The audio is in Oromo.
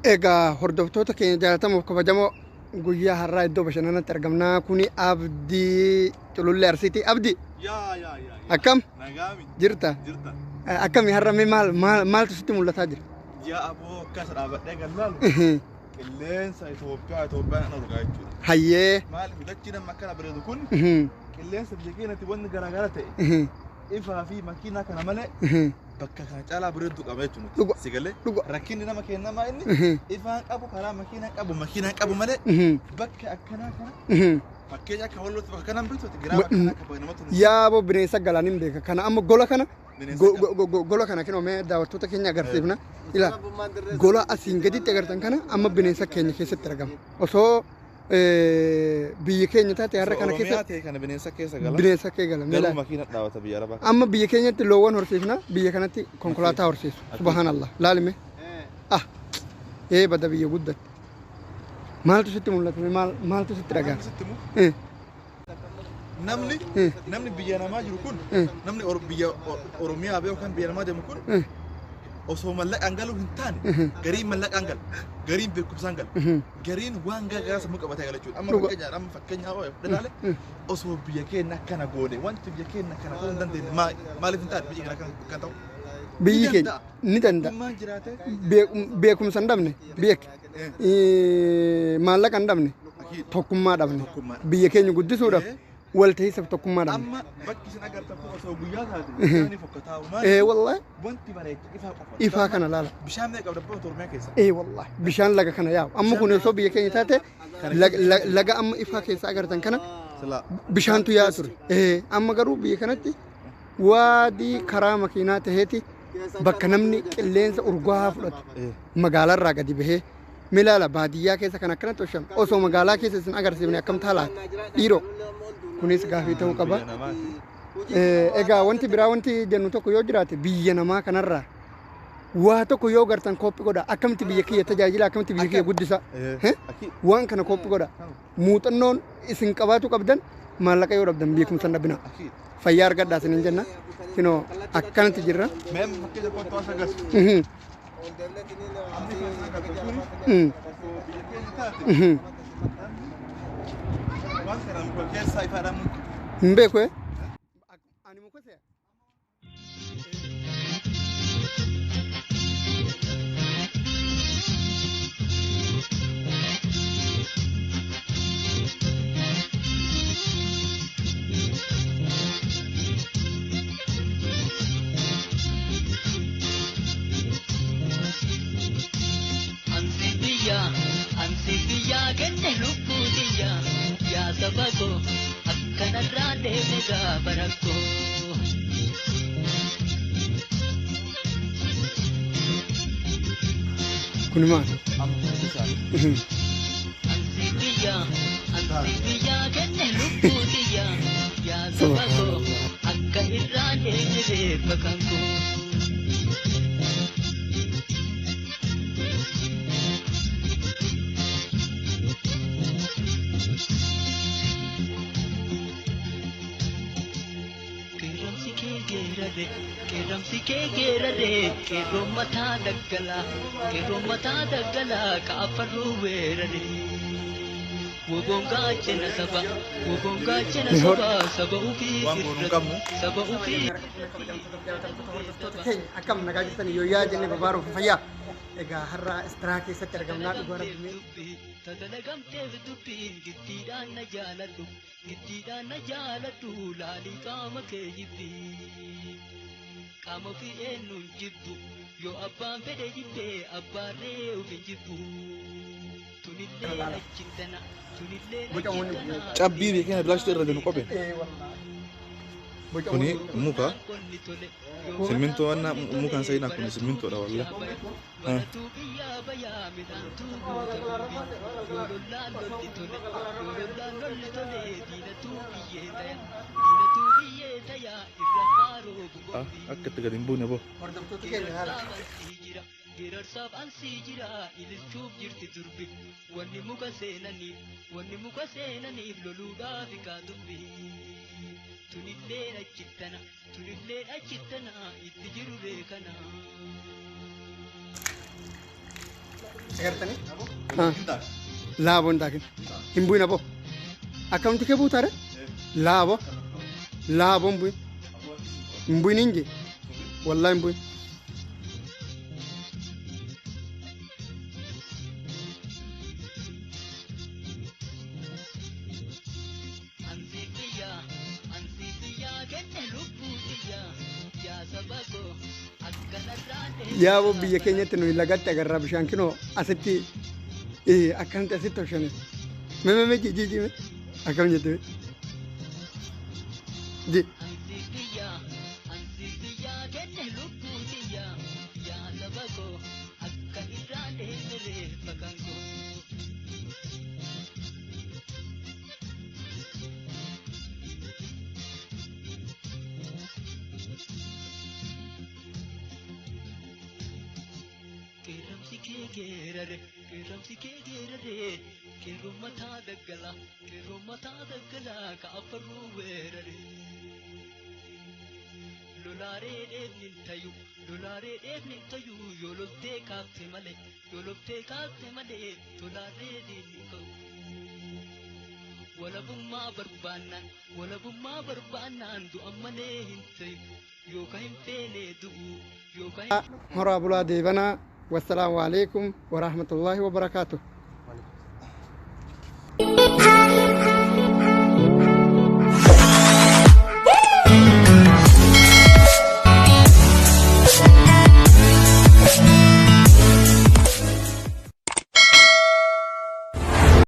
Egaa hordoftoota keenya jaallatamuuf kabajamoo guyyaa har'aa iddoo bashannanatti argamnaa kuni Abdii Culullee Arsiitii. Abdii akkam jirta? Akkami har'a maaltu sitti mul'ataa jira? Yaa aboo akkas dhaabadhee galmaal qilleensa Itoophiyaan argaa jechuudha. Hayyee maal dachi nama akkana bareedu kun qilleensa biyya keenyatti wanni garaagara ta'e ifaa fi makiinaa kana malee bakka kana caalaa bareedu qaba jechuudha. Sigalee rakkinni nama keenyamaa inni ifaan qabu karaa makiinaan qabu malee bakka akkanaa kana fakkeenya akka wallootti bakka kanaan beektu giraama akkanaa qaba namatti. Yaa aboo bineensa galaaniin beeka kana amma gola kana gola kana kinoomee daawwattoota keenya agarsiifna. Ila gola asiin gaditti agartan kana amma bineensa keenya keessatti argama. Osoo biyya keenya taate har'a kana keessatti kana bineensa keessa gala. Bineensa kee gala. Garuu makiina dhaabata biyya arabaa. Amma biyya keenyatti loowwan horsiifna, biyya kanatti konkolaataa horsiisu. Subhanallah. Laalime. Bada biyya guddatti. Maaltu sitti mul'ata? Maaltu sitti dhaga'ama? namni biyya namaa jiru kun namni biyya Oromiyaa yookaan biyya namaa deemu kun osoo mallaqaan galuu hin taane gariin mallaqaan gala gariin beekumsaan gala gariin waan garaagaraa sammuu qabatee gala jechuudha. Amma fakkeenyaa dhalaale osoo biyya keenya akkana goone wanti biyya keenya akkana ta'uu hin dandeenye maaliif hin taane biyyi kana kan ta'u? Biyyi keenya ni danda'a. Beekumsa hin dhabne maallaqa hin dhabne tokkummaa dhabne biyya keenya guddisuudhaaf walta'iinsa tokkummaa dhabne. Amma bakki isin agartan kun osoo guyyaa taate isaanii fokkataa'u maali? Wallahi wanti bareecha ifaa qofa. Ifaa kana laala. Bishaan meeqa qabda biyya Oromiyaa keessa? Wallahi bishaan laga kana yaa'u. Amma kun osoo biyya keenya taate laga amma ifaa keessa agartan kana bishaantu yaa'u ture. Amma garuu biyya kanatti waadii karaa makiinaa taheeti bakka namni qilleensa urgaa'aa fudhatu magaalaarraa gadi bahee milaala baadiyyaa keessa kan akkanatti hojjetamu osoo magaalaa keessa isin agarsiifne akkam taalaata dhiiroo kunis gaafii ta'uu qaba. Egaa wanti biraa wanti jennu tokko yoo jiraate biyya namaa kanarraa waa tokko yoo gartan koppii godha akkamitti biyya kiyya tajaajila akkamitti biyya kiyya guddisa waan kana koppii godha muuxannoon isin qabaatu qabdan maallaqa yoo dhabdan beekumsa hin dhabina fayyaa argadhaa isiniin jenna kinoo akkanatti jirra. Mem fakkeenya kootu as agarsiisu. Hin beeku ani muka se'a. Ansibiya kenne lubbuutiya yaa sabako akkanarraa deeme gaafarakko. Kun maal? Ansibiya kenne lubbuutiya yaa sabako akka irraa deeme beekakanko. Keramsi kee geeraree keroo mataa daggalaa kaafaruu weeraree woboon gaachana saba ofii saba ofii. Akkam nagaa jirtanii yoo yaa jennee babaaruuf fayyaa. Egaa har'a istiraa keessatti argamnaa dhugaa rabbi. Tadalagamteef dubbiin giddiidhaan na jaaladhu laalii qaama kee jibbi. Qaama ofii eenyuun jibbu yoo abbaan fedhe jibbee abbaan ree'uuf hin jibbu. Tunillee achittana. Cabbii biyya keenya bilaashtuu irra deemu qopheen. Kuni muka. Simmintoo wanna mukaan sayinaa kuni simmintoodha wallah. Akka itti gadi hin buune boo. Geerarsaaf ansii jira ililchuuf jirti durbi wanni muka seenaniif loluudhaaf kaa dubbi. Tunillee achittana itti jiru beekana. agartanii laaboo hin taakin hin bu'in aboo akkamti kee buutaare laaboo hin bu'in hin jee wallaa hin bu'in. yaa bo biyya keenyatti nuyi lagatti agarraa bishaan kinoo asitti akkanatti asitti tolchame mee jijjiime akkam jette ji Kiramsi kegerare kirumata daggala ka afaru werare lolare devnin tayu yolofte kaafte male tolare dinko walabumma barbaanan du ammane hintayu yoka hinfene du yoka horaa bulaa deebanaa. والسلام عليكم ورحمة الله وبركاته.